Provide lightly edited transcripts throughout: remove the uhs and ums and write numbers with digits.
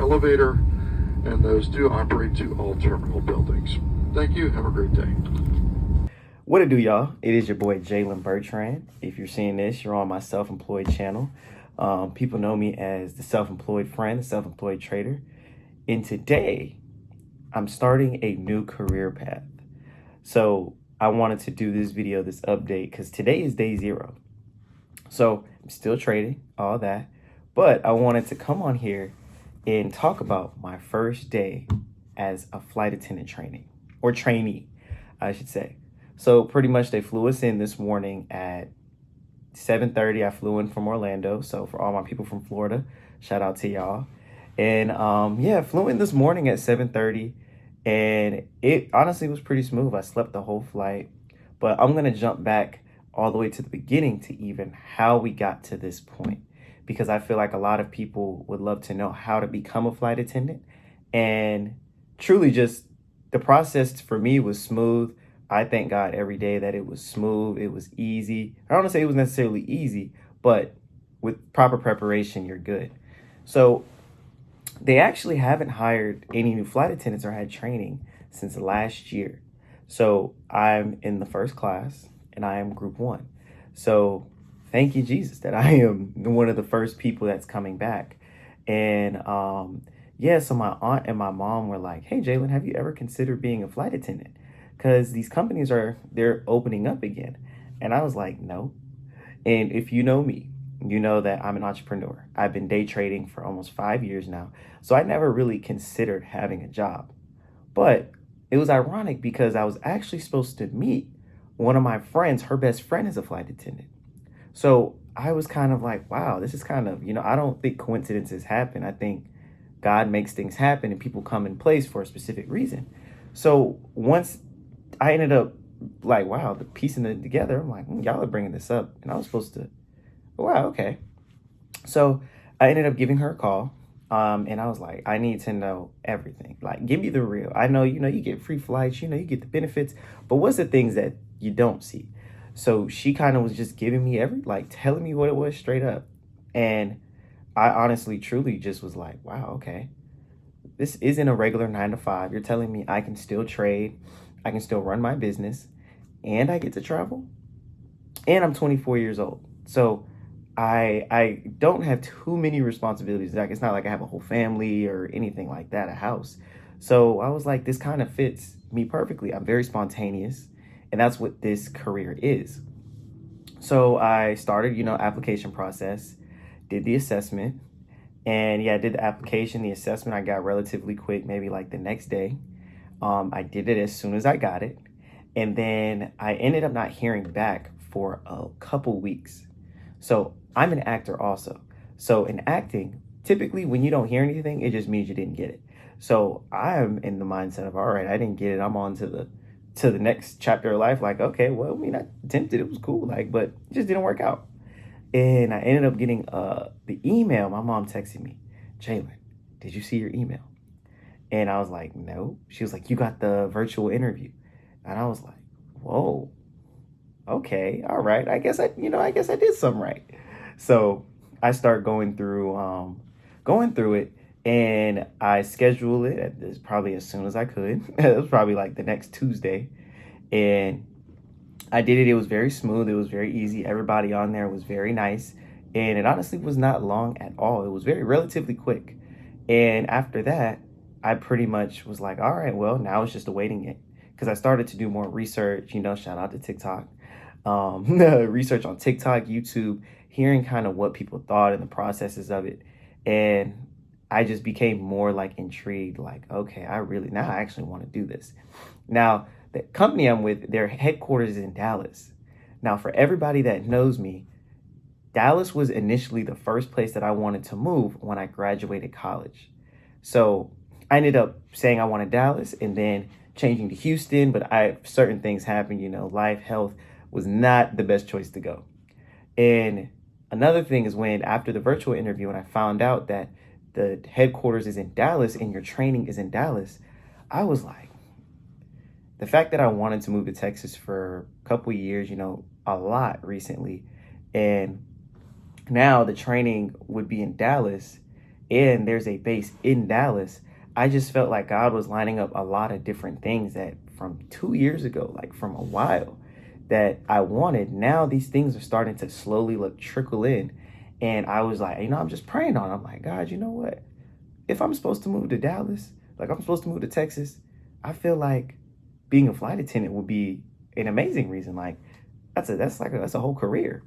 elevator, and those do operate to all terminal buildings. Thank you. Have a great day. What it do, y'all? It is your boy Jalen Bertrand. If you're seeing this, you're on my self-employed channel. People know me as the self-employed friend, the self-employed trader. And today, I'm starting a new career path. So I wanted to do this video, this update, because today is day 0. So I'm still trading, all that. But I wanted to come on here and talk about my first day as a flight attendant trainee, I should say. So pretty much they flew us in this morning at 7:30. I flew in from Orlando. So for all my people from Florida, shout out to y'all. And yeah, flew in this morning at 7:30, and it honestly was pretty smooth. I slept the whole flight, but I'm gonna jump back all the way to the beginning to even how we got to this point, because I feel like a lot of people would love to know how to become a flight attendant. And truly, just the process for me was smooth. I thank God every day that it was smooth. It was easy. I don't want to say it was necessarily easy, but with proper preparation, you're good. So they actually haven't hired any new flight attendants or had training since last year. So I'm in the first class and I am group 1. So thank you, Jesus, that I am one of the first people that's coming back. And yeah, so my aunt and my mom were like, hey, Jalen, have you ever considered being a flight attendant? Because these companies they're opening up again. And I was like, no. And if you know me, you know that I'm an entrepreneur. I've been day trading for almost 5 years now. So I never really considered having a job. But it was ironic because I was actually supposed to meet one of my friends. Her best friend is a flight attendant. So I was kind of like, wow, this is kind of, I don't think coincidences happen. I think God makes things happen and people come in place for a specific reason. So once I ended up like, wow, the piecing it together, I'm like, y'all are bringing this up. And I was supposed to, wow, okay. So I ended up giving her a call. And I was like, I need to know everything. Like, give me the real. I know, you get free flights, you get the benefits, but what's the things that you don't see? So she kind of was just giving me telling me what it was straight up. And I honestly, truly just was like, wow, okay. This isn't a regular 9 to 5. You're telling me I can still trade, I can still run my business, and I get to travel. And I'm 24 years old. So I don't have too many responsibilities. Like, it's not like I have a whole family or anything like that, a house. So I was like, this kind of fits me perfectly. I'm very spontaneous, and that's what this career is. So I started, application process, did the assessment, and yeah, I did the application, the assessment. I got relatively quick, maybe like the next day. I did it as soon as I got it. And then I ended up not hearing back for a couple weeks. So I'm an actor also. So in acting, typically when you don't hear anything, it just means you didn't get it. So I'm in the mindset of, all right, I didn't get it. I'm on to the next chapter of life. Like, okay, well, I mean, I attempted, it was cool, but it just didn't work out. And I ended up getting the email. My mom texted me, Jalen, did you see your email? And I was like, no. She was like, you got the virtual interview. And I was like, whoa, okay, all right. I guess I did something right. So I start going through it, and I scheduled it probably as soon as I could. It was probably like the next Tuesday, and I did it. It was very smooth. It was very easy. Everybody on there was very nice, and it honestly was not long at all. It was relatively quick. And after that, I pretty much was like, all right, well, now it's just awaiting it, because I started to do more research. Shout out to TikTok. Research on TikTok, YouTube, hearing kind of what people thought and the processes of it. And I just became more intrigued, okay, now I actually want to do this. Now, the company I'm with, their headquarters is in Dallas. Now, for everybody that knows me, Dallas was initially the first place that I wanted to move when I graduated college. So I ended up saying I wanted Dallas and then changing to Houston, but certain things happened, life, health was not the best choice to go. And another thing is, when after the virtual interview, and I found out that the headquarters is in Dallas and your training is in Dallas, I was like, the fact that I wanted to move to Texas for a couple of years, a lot recently, and now the training would be in Dallas, and there's a base in Dallas, I just felt like God was lining up a lot of different things that from 2 years ago, like from a while, that I wanted. Now these things are starting to slowly like trickle in. And I was like, I'm just praying on it. I'm like, God, you know what? If I'm supposed to move to Dallas, like I'm supposed to move to Texas, I feel like being a flight attendant would be an amazing reason. Like that's a whole career.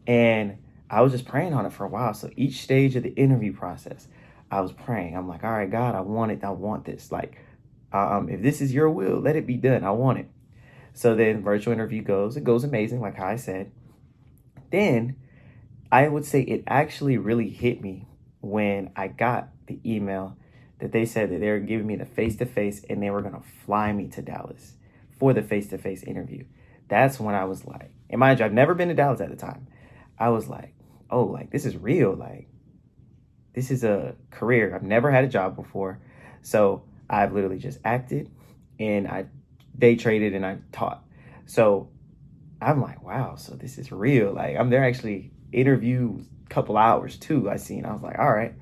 And I was just praying on it for a while. So each stage of the interview process, I was praying. I'm like, all right, God, I want it. I want this. Like, if this is your will, let it be done. I want it. So then virtual interview goes. It goes amazing, like how I said. Then I would say it actually really hit me when I got the email that they said that they were giving me the face-to-face and they were going to fly me to Dallas for the face-to-face interview. That's when I was like, and mind you, I've never been to Dallas at the time. I was like, oh, like this is real. Like this is a career. I've never had a job before. So I've literally just acted and I day traded and I taught. So I'm like, wow, so this is real. Like I'm there actually interview a couple hours too. I was like, all right.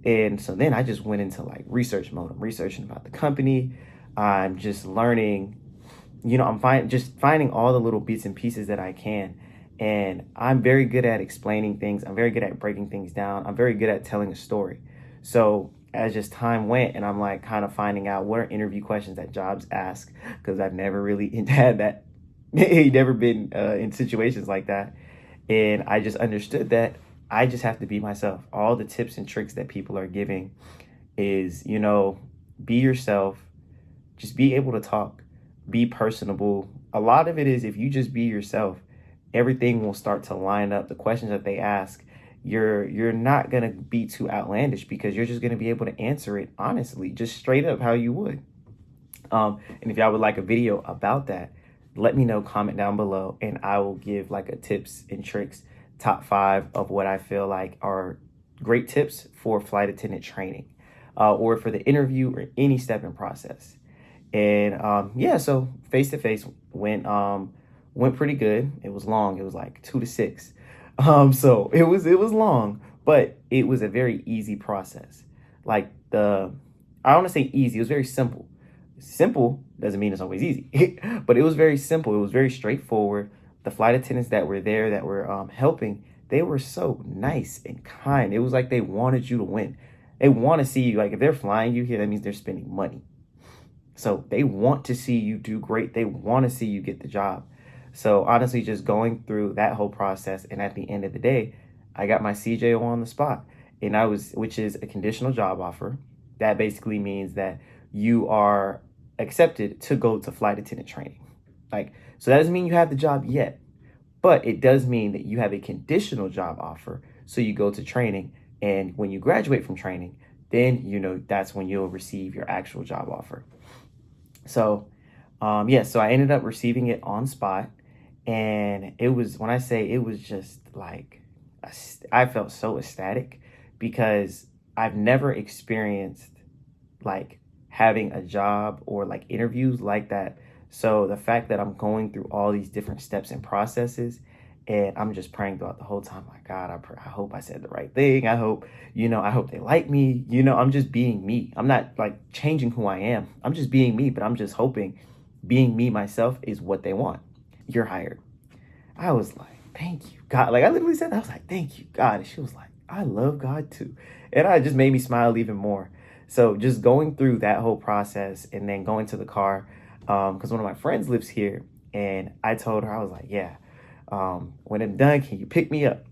And so then I just went into like research mode. I'm researching about the company. I'm just learning, just finding all the little bits and pieces that I can. And I'm very good at explaining things. I'm very good at breaking things down. I'm very good at telling a story. So as just time went and I'm like kind of finding out what are interview questions that jobs ask, because I've never really had that, never been in situations like that. And I just understood that I just have to be myself. All the tips and tricks that people are giving is, be yourself, just be able to talk, be personable. A lot of it is if you just be yourself, everything will start to line up. The questions that they ask, you're not going to be too outlandish because you're just going to be able to answer it honestly, just straight up how you would. And if y'all would like a video about that, let me know, comment down below, and I will give like a tips and tricks top 5 of what I feel like are great tips for flight attendant training, or for the interview or any step in process. And so face to face went pretty good. It was long. It was like 2 to 6. So it was long, but it was a very easy process. Like I don't want to say easy. It was very simple. Simple doesn't mean it's always easy, but it was very simple. It was very straightforward. The flight attendants that were there that were helping, they were so nice and kind. It was like they wanted you to win. They want to see you. Like if they're flying you here, that means they're spending money. So they want to see you do great. They want to see you get the job. So honestly, just going through that whole process, and at the end of the day, I got my CJO on the spot, which is a conditional job offer. That basically means that you are accepted to go to flight attendant training. So that doesn't mean you have the job yet, but it does mean that you have a conditional job offer. So you go to training, and when you graduate from training, then, that's when you'll receive your actual job offer. So, so I ended up receiving it on spot, and it was, when I say it was just like, I felt so ecstatic because I've never experienced like having a job or like interviews like that. So the fact that I'm going through all these different steps and processes, and I'm just praying throughout the whole time, like, God, I hope I said the right thing. I hope they like me. I'm just being me. I'm not like changing who I am. I'm just being me, but I'm just hoping being me myself is what they want. You're hired. I was like, thank you, God. Like I literally said, I was like, thank you, God. And she was like, I love God too. And it just made me smile even more. So just going through that whole process and then going to the car, because one of my friends lives here, and I told her, I was like, yeah, when I'm done, can you pick me up?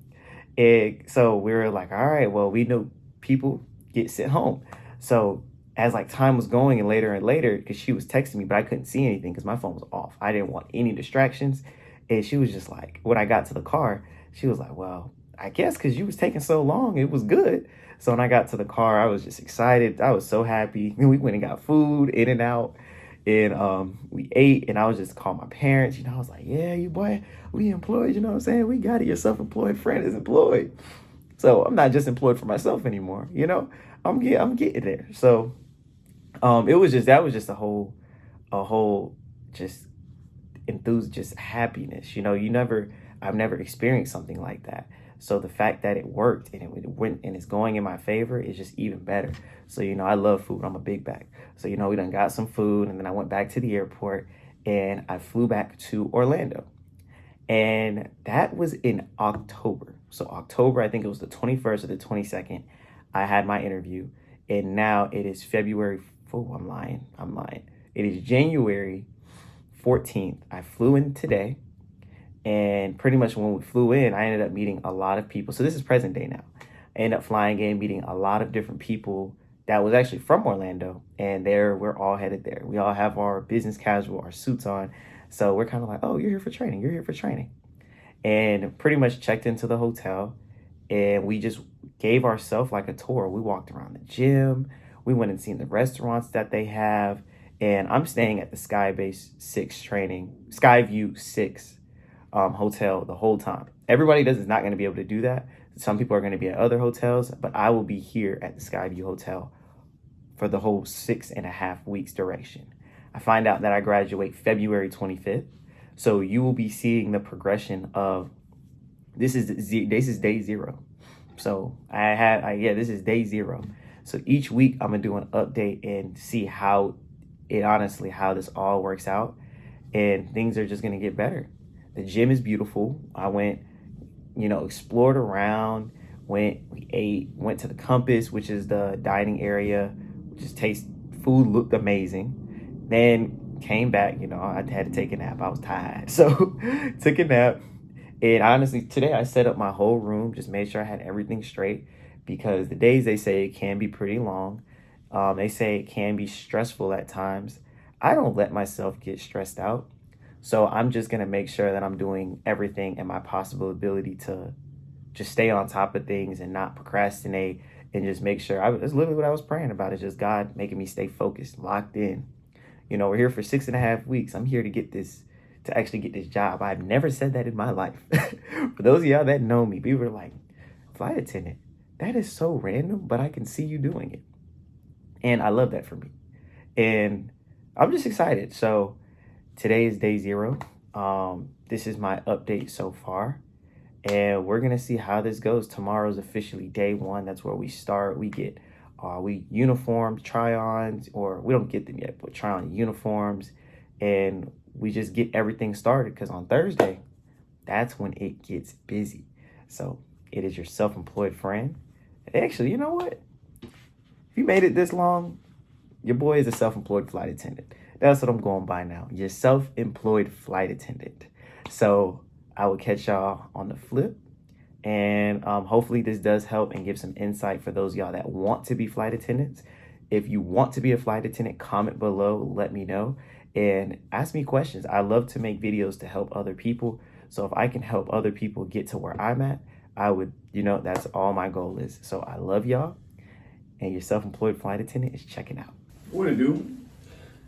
And so we were like, all right, well, we know people get sent home. So as like time was going and later, because she was texting me, but I couldn't see anything because my phone was off. I didn't want any distractions. And she was just like, when I got to the car, she was like, well, I guess because you was taking so long, it was good. So when I got to the car, I was just excited. I was so happy. And we went and got food, in and out. And we ate, and I was just calling my parents. I was like, yeah, you boy, we employed, you know what I'm saying? We got it. Your self-employed friend is employed. So I'm not just employed for myself anymore. I'm getting there. So that was just a whole just happiness. I've never experienced something like that. So the fact that it worked and it went and it's going in my favor is just even better. So, I love food. I'm a big bag. So, we done got some food, and then I went back to the airport and I flew back to Orlando. And that was in October. So October, I think it was the 21st or the 22nd, I had my interview. And now it is February. Oh, I'm lying. It is January 14th. I flew in today. And pretty much when we flew in, I ended up meeting a lot of people. So this is present day now. I ended up flying in, meeting a lot of different people that was actually from Orlando. And we're all headed there. We all have our business casual, our suits on. So we're kind of like, oh, you're here for training. You're here for training. And pretty much checked into the hotel. And we just gave ourselves like a tour. We walked around the gym. We went and seen the restaurants that they have. And I'm staying at the Skyview 6 hotel the whole time. Everybody is not going to be able to do that. Some people are going to be at other hotels, but I will be here at the Skyview Hotel for the whole 6.5 weeks duration. I find out that I graduate February 25th. So you will be seeing the progression of this is day 0. So this is day 0. So each week I'm gonna do an update and see how this all works out, and things are just gonna get better. The gym is beautiful. I went, explored around, we ate, went to the Compass, which is the dining area, food looked amazing. Then came back, I had to take a nap. I was tired. So took a nap. And honestly, today I set up my whole room, just made sure I had everything straight, because the days, they say, it can be pretty long. They say it can be stressful at times. I don't let myself get stressed out. So I'm just going to make sure that I'm doing everything in my possible ability to just stay on top of things and not procrastinate, and just make sure. That's literally what I was praying about. It's just God making me stay focused, locked in. We're here for 6.5 weeks. I'm here to actually get this job. I've never said that in my life. For those of y'all that know me, people are like, flight attendant, that is so random, but I can see you doing it. And I love that for me. And I'm just excited. So today is day 0. This is my update so far. And we're going to see how this goes. Tomorrow's officially day 1. That's where we start. We get uniform try-ons, or we don't get them yet, but try on uniforms. And we just get everything started, because on Thursday, that's when it gets busy. So it is your self-employed friend. Actually, you know what? If you made it this long, your boy is a self-employed flight attendant. That's what I'm going by now. Your self-employed flight attendant. So I will catch y'all on the flip. And hopefully this does help and give some insight for those of y'all that want to be flight attendants. If you want to be a flight attendant, comment below, let me know, and ask me questions. I love to make videos to help other people. So if I can help other people get to where I'm at, I would, that's all my goal is. So I love y'all, and your self-employed flight attendant is checking out. What to do?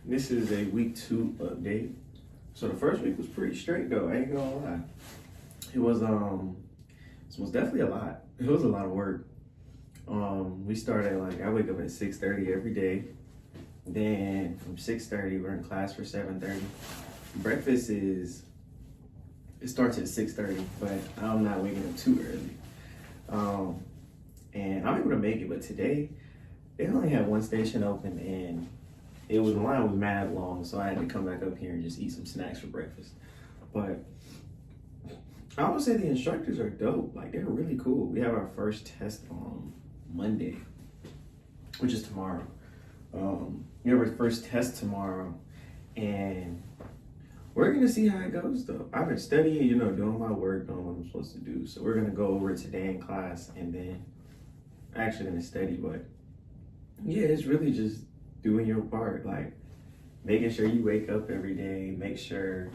This is a week 2 update. So the first week was pretty straight though, I ain't gonna lie. It was definitely a lot. It was a lot of work. We started I wake up at 6:30 every day. Then from 6:30, we're in class for 7:30. Breakfast starts at 6:30, but I'm not waking up too early. And I'm able to make it, but today they only had one station open, and the line was mad long, so I had to come back up here and just eat some snacks for breakfast. But I would say the instructors are dope. They're really cool. We have our first test on Monday, which is tomorrow. We have our first test tomorrow, and we're gonna see how it goes though. I've been studying, doing my work, doing what I'm supposed to do. So we're gonna go over it today in class, and then I'm actually gonna study. But yeah, it's really just doing your part, making sure you wake up every day, make sure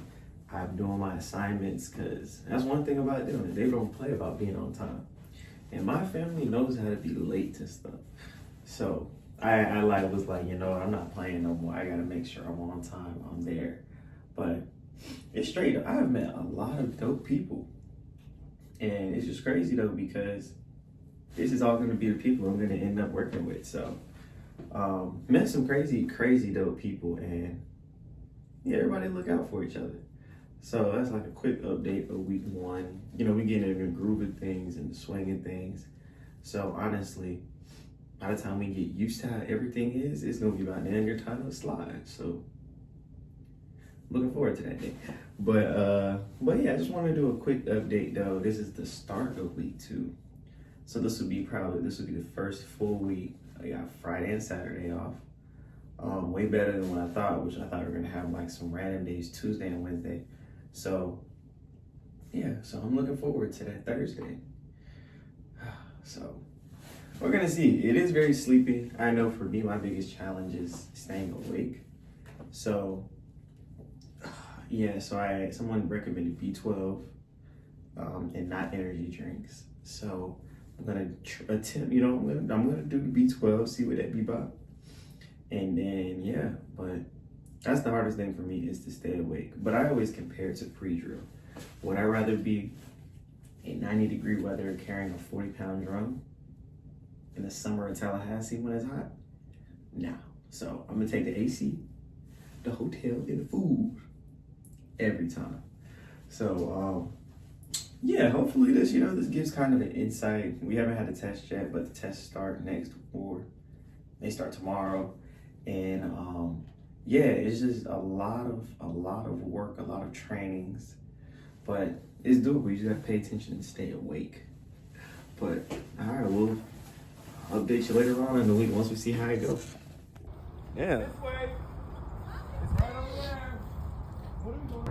I'm doing my assignments, because that's one thing about doing it. They don't play about being on time. And my family knows how to be late to stuff. So I was like, I'm not playing no more. I gotta make sure I'm on time, I'm there. But it's straight up. I've met a lot of dope people. And it's just crazy though, because this is all gonna be the people I'm gonna end up working with. So met some crazy dope people, and yeah, everybody look out for each other. So that's like a quick update of week one. You know, we getting in the groove of things and the swing of things. So honestly, by the time we get used to how everything is, it's gonna be about damn near time to slide. So looking forward to that day. But yeah, I just want to do a quick update though. This is the start of week two. So this will be the first full week. I got Friday and Saturday off. Way better than what I thought, which I thought we were gonna have like some random days, Tuesday and Wednesday. So yeah, so I'm looking forward to that Thursday. So we're gonna see. It is very sleepy. I know for me, my biggest challenge is staying awake. So yeah, so someone recommended B12 and not energy drinks. So I'm gonna attempt. You know, I'm gonna do the B12, see what that be about, and then yeah. But that's the hardest thing for me is to stay awake. But I always compare it to pre-drill. Would I rather be in 90-degree weather carrying a 40-pound drum in the summer in Tallahassee when it's hot? No. So I'm gonna take the AC, the hotel, and the food every time. So yeah, hopefully this gives kind of an insight. We haven't had a test yet, but the tests start they start tomorrow. And yeah, it's just a lot of work, a lot of trainings, but it's doable. You just have to pay attention and stay awake. But all right, we'll update you later on in the week once we see how it goes. Yeah. This way. It's right over there. What are we doing?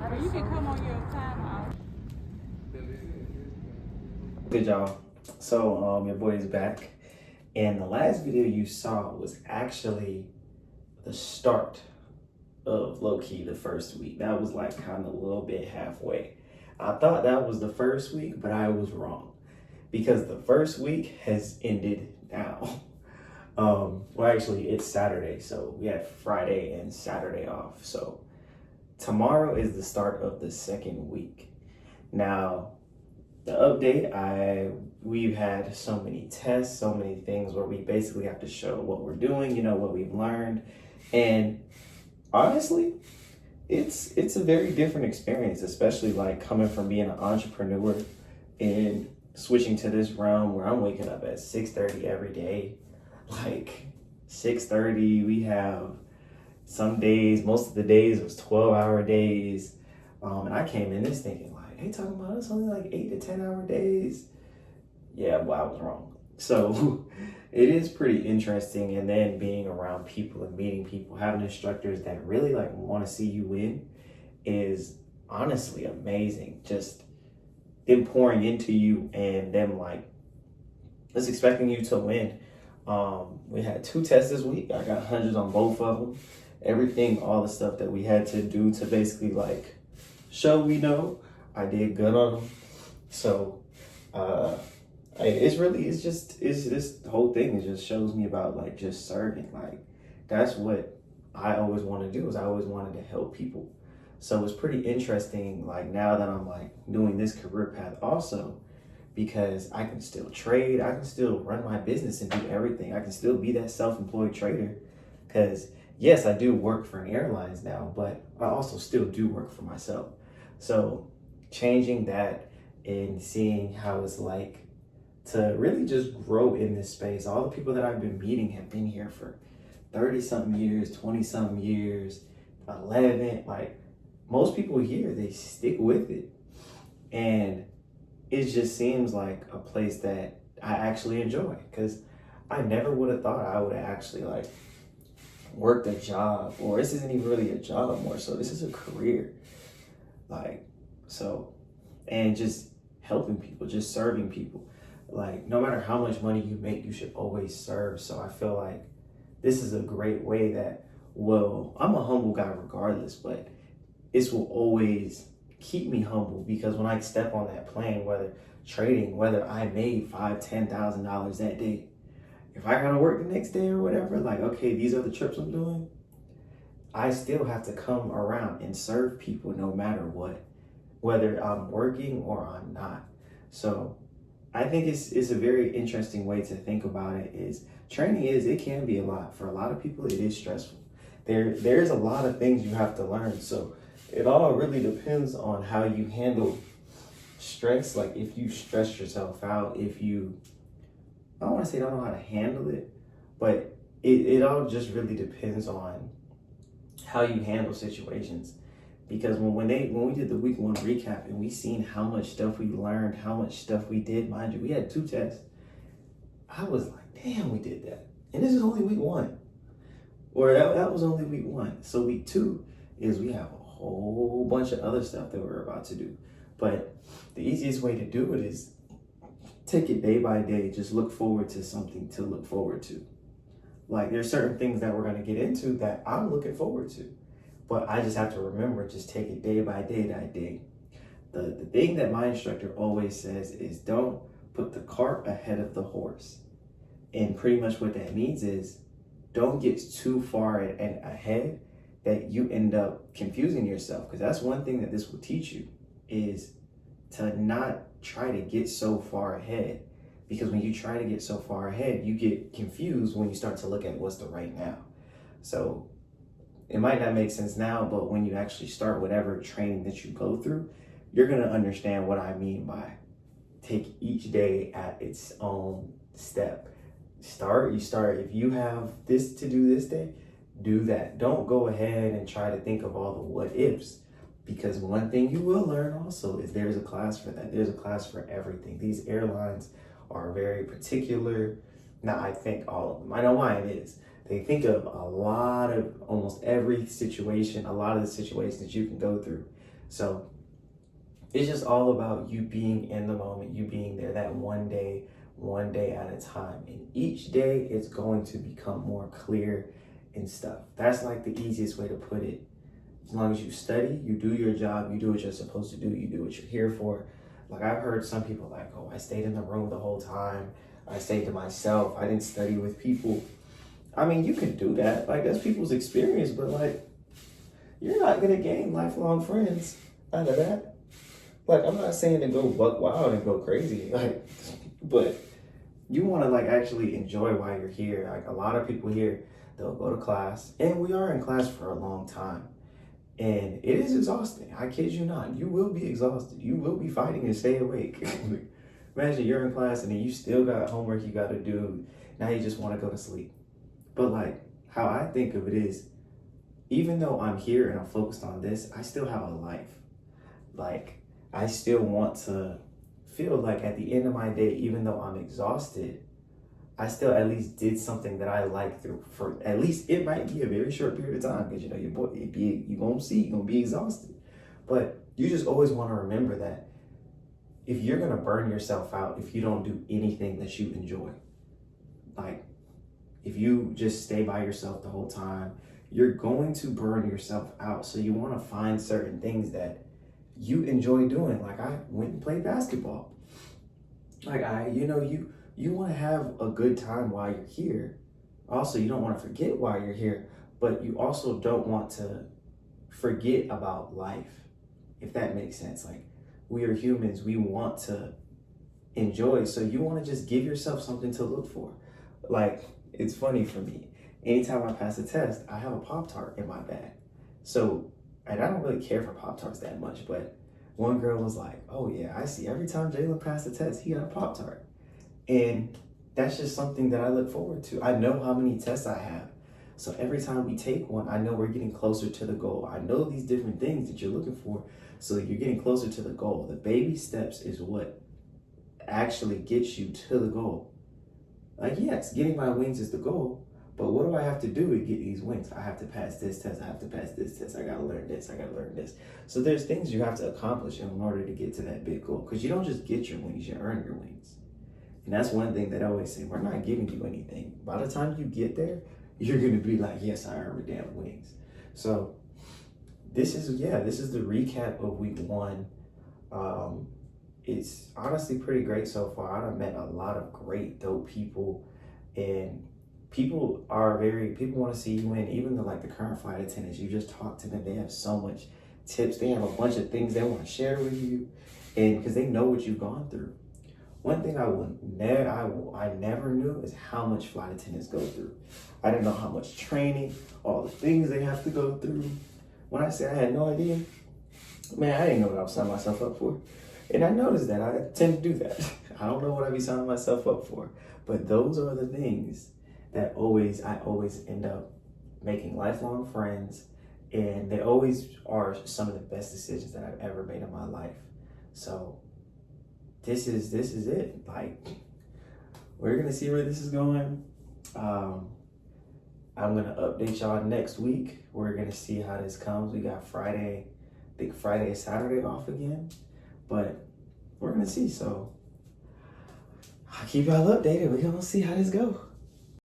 Or you can come on your time out. Good y'all. So your boy is back. And the last video you saw was actually the start of low-key the first week. That was like kind of a little bit halfway. I thought that was the first week, but I was wrong. Because the first week has ended now. Well, actually, it's Saturday, so we had Friday and Saturday off. So tomorrow is the start of the second week. Now, the update, we've had so many tests, so many things where we basically have to show what we're doing, what we've learned. And honestly, it's a very different experience, especially like coming from being an entrepreneur and switching to this realm where I'm waking up at 6:30 every day. Like 6:30, we have some days, most of the days it was 12-hour days. And I came in this thinking like, hey, talking about us only like 8 to 10-hour days. Yeah, well, I was wrong. So it is pretty interesting. And then being around people and meeting people, having instructors that really like want to see you win is honestly amazing. Just them pouring into you and them like just expecting you to win. We had 2 tests this week. I got hundreds on both of them. Everything, all the stuff that we had to do to basically like show we know, I did good on them. So it's just this whole thing. It just shows me about like just serving. Like that's what I always want to do, is I always wanted to help people. So it's pretty interesting like now that I'm like doing this career path also, because I can still trade, I can still run my business and do everything. I can still be that self-employed trader, because yes, I do work for an airlines now, but I also still do work for myself. So changing that and seeing how it's like to really just grow in this space. All the people that I've been meeting have been here for 30-something years, 20-something years, 11. Like most people here, they stick with it. And it just seems like a place that I actually enjoy, because I never would have thought I would have actually like worked a job, or this isn't even really a job more so this is a career. Like, so, and just helping people, just serving people. Like no matter how much money you make, you should always serve. So I feel like this is a great way that, well, I'm a humble guy regardless, but this will always keep me humble, because when I step on that plane, whether trading, whether I made $5,000-$10,000 that day, if I gotta work the next day or whatever, like, okay, these are the trips I'm doing, I still have to come around and serve people no matter what, whether I'm working or I'm not. So I think it's a very interesting way to think about it. Is training it can be a lot. For a lot of people, it is stressful. there's a lot of things you have to learn. So it all really depends on how you handle stress. Like if you stress yourself out, if you, I don't want to say don't know how to handle it, but it all just really depends on how you handle situations. Because when we did the week 1 recap and we seen how much stuff we learned, how much stuff we did, mind you, we had 2 tests. I was like, damn, we did that. And this is only week 1. Or that was only week 1. So week 2 is we have a whole bunch of other stuff that we're about to do. But the easiest way to do it is take it day by day. Just look forward to something to look forward to. Like there's certain things that we're going to get into that I'm looking forward to. But I just have to remember, just take it day by day by day. The thing that my instructor always says is don't put the cart ahead of the horse. And pretty much what that means is don't get too far and ahead that you end up confusing yourself. Because that's one thing that this will teach you, is to not try to get so far ahead. Because when you try to get so far ahead, you get confused when you start to look at what's the right now. So it might not make sense now, but when you actually start whatever training that you go through, you're going to understand what I mean by take each day at its own step. You start, if you have this to do this day, do that. Don't go ahead and try to think of all the what ifs, because one thing you will learn also is there's a class for that. There's a class for everything. These airlines are very particular. Now, I think all of them. I know why it is. They think of a lot of almost every situation, a lot of the situations that you can go through. So it's just all about you being in the moment, you being there that one day at a time. And each day it's going to become more clear and stuff. That's like the easiest way to put it. As long as you study, you do your job, you do what you're supposed to do, you do what you're here for. Like I've heard some people like, oh, I stayed in the room the whole time. I stayed to myself. I didn't study with people. I mean, you can do that. Like that's people's experience, but like you're not gonna gain lifelong friends out of that. Like I'm not saying to go buck wild and go crazy, like, but you want to like actually enjoy while you're here. Like a lot of people here, they'll go to class, and we are in class for a long time. And it is exhausting. I kid you not. You will be exhausted. You will be fighting to stay awake. Imagine you're in class and then you still got homework you got to do. Now you just want to go to sleep. But like how I think of it is, even though I'm here and I'm focused on this, I still have a life. Like I still want to feel like at the end of my day, even though I'm exhausted, I still at least did something that I like through for at least it might be a very short period of time, because you know your boy you're gonna be exhausted. But you just always want to remember that if you're gonna burn yourself out if you don't do anything that you enjoy, like if you just stay by yourself the whole time, you're going to burn yourself out. So you want to find certain things that you enjoy doing. Like I went and played basketball. Like you want to have a good time while you're here. Also, you don't want to forget why you're here, but you also don't want to forget about life, if that makes sense. Like we are humans, we want to enjoy. So you want to just give yourself something to look for. Like it's funny for me. Anytime I pass a test, I have a Pop-Tart in my bag. So, and I don't really care for Pop-Tarts that much, but one girl was like, oh yeah, I see every time Jalen passed a test, he got a Pop-Tart. And that's just something that I look forward to. I know how many tests I have. So every time we take one, I know we're getting closer to the goal. I know these different things that you're looking for. So you're getting closer to the goal. The baby steps is what actually gets you to the goal. Like, yes, getting my wings is the goal. But what do I have to do to get these wings? I have to pass this test. I have to pass this test. I got to learn this. I got to learn this. So there's things you have to accomplish in order to get to that big goal. Because you don't just get your wings, you earn your wings. And that's one thing that I always say, we're not giving you anything. By the time you get there, you're going to be like, yes, I earned my damn wings. So this is the recap of week 1. It's honestly pretty great so far. I've met a lot of great, dope people, and people want to see you win. Even the current flight attendants, you just talk to them, they have so much tips. They have a bunch of things they want to share with you, and because they know what you've gone through. One thing I never knew is how much flight attendants go through. I didn't know how much training, all the things they have to go through. When I say I had no idea, man, I didn't know what I was signing myself up for. And I noticed that I tend to do that. I don't know what I be signing myself up for, but those are the things that I always end up making lifelong friends, and they always are some of the best decisions that I've ever made in my life. So this is it. Like, we're gonna see where this is going. I'm gonna update y'all next week. We're gonna see how this comes. We got Friday, I think Friday and Saturday off again, but we're gonna see. So I'll keep y'all updated. We're gonna see how this goes.